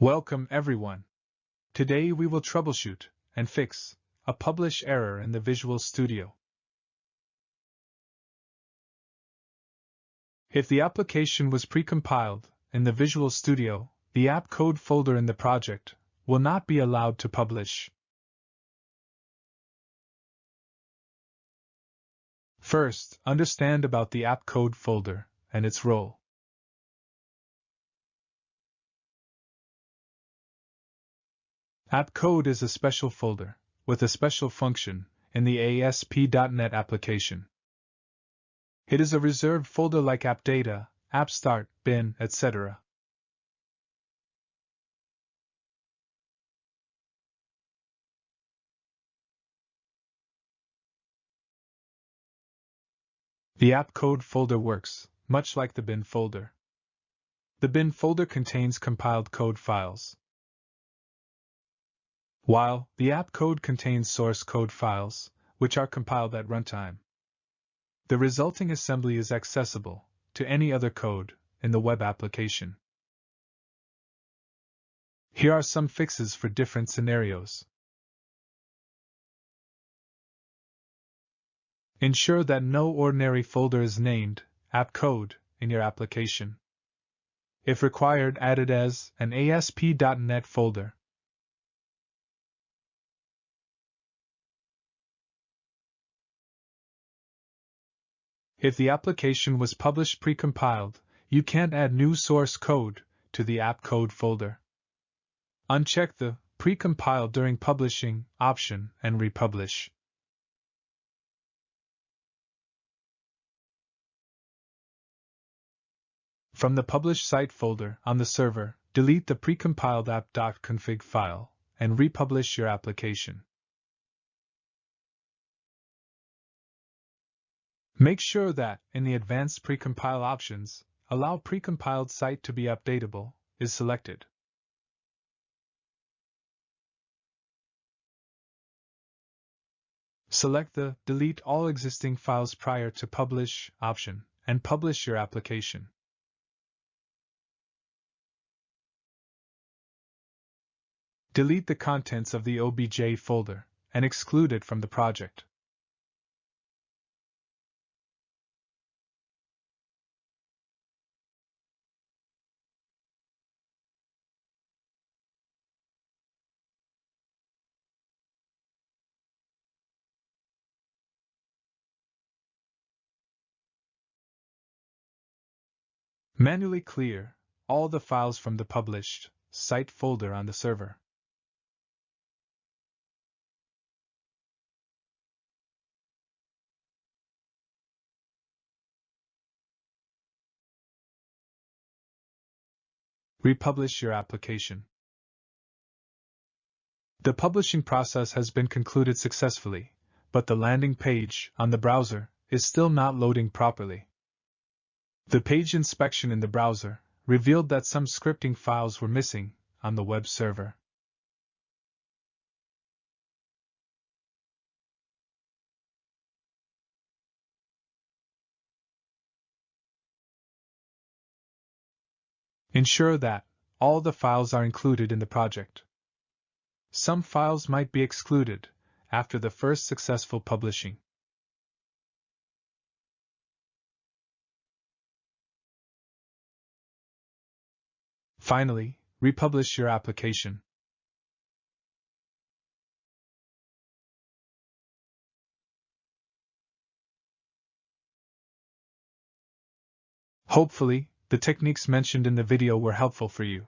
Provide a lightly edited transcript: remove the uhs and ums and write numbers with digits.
Welcome everyone. Today we will troubleshoot and fix a publish error in the Visual Studio. If the application was precompiled in the Visual Studio, the app code folder in the project will not be allowed to publish. First, understand about the app code folder and its role. App code is a special folder with a special function in the ASP.NET application. It is a reserved folder like app data, app start, bin, etc. The app code folder works much like the bin folder. The bin folder contains compiled code files, while the app code contains source code files, which are compiled at runtime. The resulting assembly is accessible to any other code in the web application. Here are some fixes for different scenarios. Ensure that no ordinary folder is named app code in your application. If required, add it as an ASP.NET folder. If the application was published precompiled, you can't add new source code to the app code folder. Uncheck the Precompiled during publishing option and republish. From the Publish Site folder on the server, delete the precompiled app.config file and republish your application. Make sure that, in the Advanced Precompile options, Allow precompiled site to be updatable is selected. Select the Delete all existing files prior to publish option and publish your application. Delete the contents of the OBJ folder and exclude it from the project. Manually clear all the files from the published site folder on the server. Republish your application. The publishing process has been concluded successfully, but the landing page on the browser is still not loading properly. The page inspection in the browser revealed that some scripting files were missing on the web server. Ensure that all the files are included in the project. Some files might be excluded after the first successful publishing. Finally, republish your application. Hopefully, the techniques mentioned in the video were helpful for you.